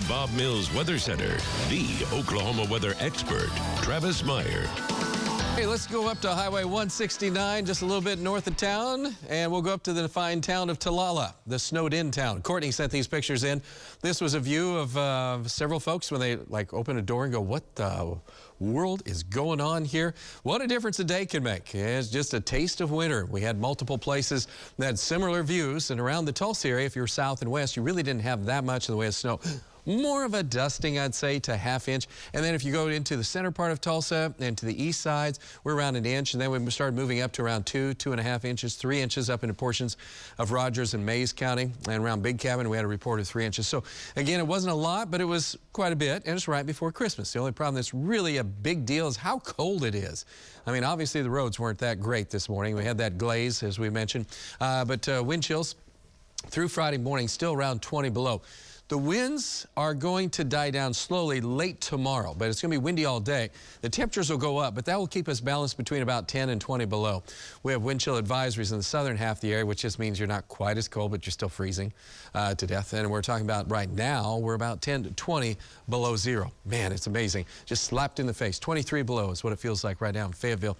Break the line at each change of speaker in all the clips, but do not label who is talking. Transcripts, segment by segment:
Bob Mills Weather Center, the Oklahoma weather expert, Travis Meyer.
Hey, let's go up to Highway 169, just a little bit north of town, and we'll go up to the fine town of Talala, the snowed-in town. Courtney sent these pictures in. This was a view of several folks when they open a door and go, "What the world is going on here?" What a difference a day can make. It's just a taste of winter. We had multiple places that had similar views, and around the Tulsa area, if you're south and west, you really didn't have that much in the way of snow. More of a dusting, I'd say, to ½ inch. And then if you go into the center part of Tulsa and to the east sides, we're around an inch. And then we started moving up to around 2.5 inches, 3 inches up into portions of Rogers and Mays County. And around Big Cabin, we had a report of 3 inches. So again, it wasn't a lot, but it was quite a bit. And it's right before Christmas. The only problem that's really a big deal is how cold it is. I mean, obviously the roads weren't that great this morning. We had that glaze, as we mentioned. But wind chills through Friday morning, still around 20 below. The winds are going to die down slowly late tomorrow, but it's going to be windy all day. The temperatures will go up, but that will keep us balanced between about 10 and 20 below. We have wind chill advisories in the southern half of the area, which just means you're not quite as cold, but you're still freezing to death. And we're talking about right now, we're about 10 to 20 below zero. Man, it's amazing. Just slapped in the face. 23 below is what it feels like right now in Fayetteville.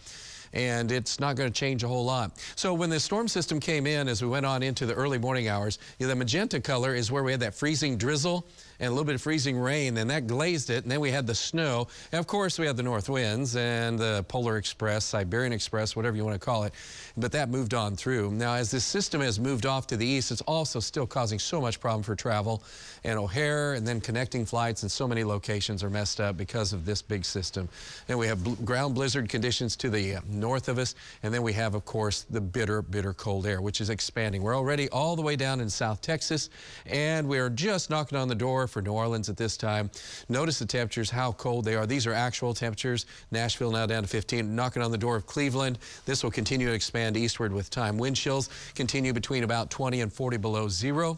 And it's not going to change a whole lot. So when the storm system came in, as we went on into the early morning hours, the magenta color is where we had that freezing drizzle and a little bit of freezing rain, and that glazed it, and then we had the snow. And of course, we had the north winds and the Polar Express, Siberian Express, whatever you want to call it, but that moved on through. Now, as this system has moved off to the east, it's also still causing so much problem for travel, and O'Hare and then connecting flights in so many locations are messed up because of this big system. And we have ground blizzard conditions to the north of us, and then we have, of course, the bitter, bitter cold air, which is expanding. We're already all the way down in South Texas, and we are just knocking on the door for New Orleans at this time. Notice the temperatures, how cold they are. These are actual temperatures. Nashville now down to 15, knocking on the door of Cleveland. This will continue to expand eastward with time. Wind chills continue between about 20 and 40 below zero.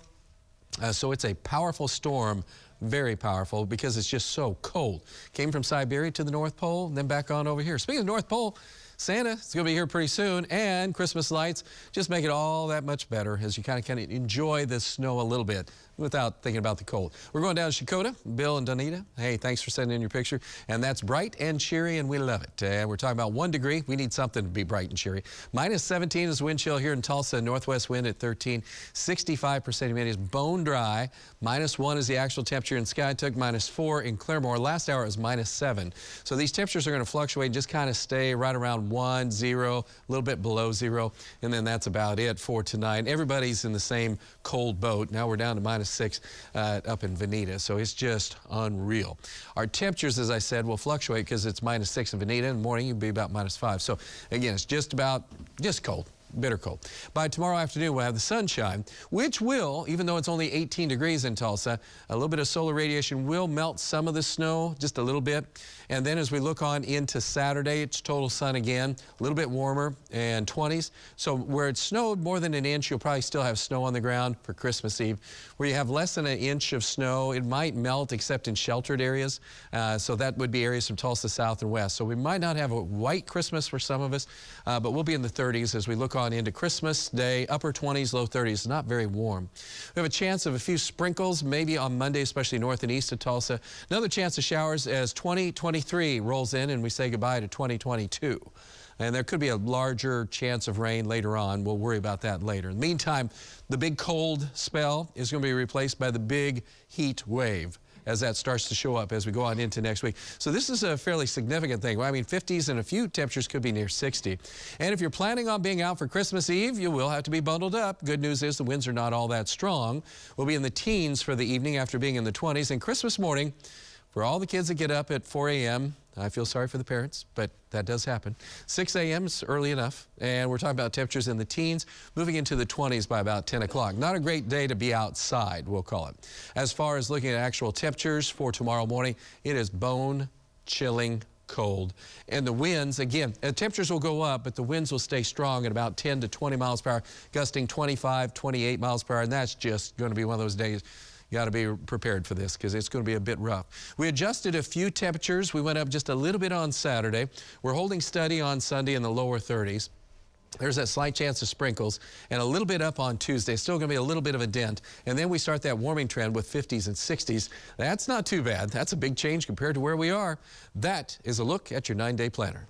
So it's a powerful storm, very powerful, because it's just so cold. Came from Siberia to the North Pole, and then back on over here. Speaking of North Pole, Santa is going to be here pretty soon, and Christmas lights just make it all that much better as you kind of enjoy the snow a little bit without thinking about the cold. We're going down to Shakota. Bill and Donita, hey, thanks for sending in your picture. And that's bright and cheery, and we love it. And we're talking about 1 degree. We need something to be bright and cheery. Minus 17 is wind chill here in Tulsa. Northwest wind at 13. 65% humidity is bone dry. Minus 1 is the actual temperature in Skytook. Minus 4 in Claremore. Last hour it was minus 7. So these temperatures are going to fluctuate and just kind of stay right around 1, 0, a little bit below 0. And then that's about it for tonight. Everybody's in the same cold boat. Now we're down to minus 6 up in Veneta, so it's just unreal. Our temperatures, as I said, will fluctuate because it's minus 6 in Veneta. In the morning, you'll be about minus 5. So again, it's just cold. Bitter cold. By tomorrow afternoon, we'll have the sunshine, which will, even though it's only 18 degrees in Tulsa, a little bit of solar radiation will melt some of the snow, just a little bit. And then as we look on into Saturday, it's total sun again, a little bit warmer and 20s. So where it snowed more than an inch, you'll probably still have snow on the ground for Christmas Eve. Where you have less than an inch of snow, it might melt except in sheltered areas. So that would be areas from Tulsa south and west. So we might not have a white Christmas for some of us, but we'll be in the 30s as we look on into Christmas Day, upper 20s, low 30s, not very warm. We have a chance of a few sprinkles, maybe on Monday, especially north and east of Tulsa. Another chance of showers as 2023 rolls in and we say goodbye to 2022. And there could be a larger chance of rain later on. We'll worry about that later. In the meantime, the big cold spell is going to be replaced by the big heat wave as that starts to show up as we go on into next week. So this is a fairly significant thing. Well, I mean, 50s and a few temperatures could be near 60. And if you're planning on being out for Christmas Eve, you will have to be bundled up. Good news is the winds are not all that strong. We'll be in the teens for the evening after being in the 20s. And Christmas morning, for all the kids that get up at 4 a.m., I feel sorry for the parents, but that does happen. 6 a.m. is early enough, and we're talking about temperatures in the teens, moving into the 20s by about 10 o'clock. Not a great day to be outside, we'll call it. As far as looking at actual temperatures for tomorrow morning, it is bone-chilling cold. And the winds, again, temperatures will go up, but the winds will stay strong at about 10 to 20 miles per hour, gusting 25, 28 miles per hour, and that's just going to be one of those days. You got to be prepared for this because it's going to be a bit rough. We adjusted a few temperatures. We went up just a little bit on Saturday. We're holding steady on Sunday in the lower 30s. There's that slight chance of sprinkles and a little bit up on Tuesday. Still going to be a little bit of a dent. And then we start that warming trend with 50s and 60s. That's not too bad. That's a big change compared to where we are. That is a look at your 9-day planner.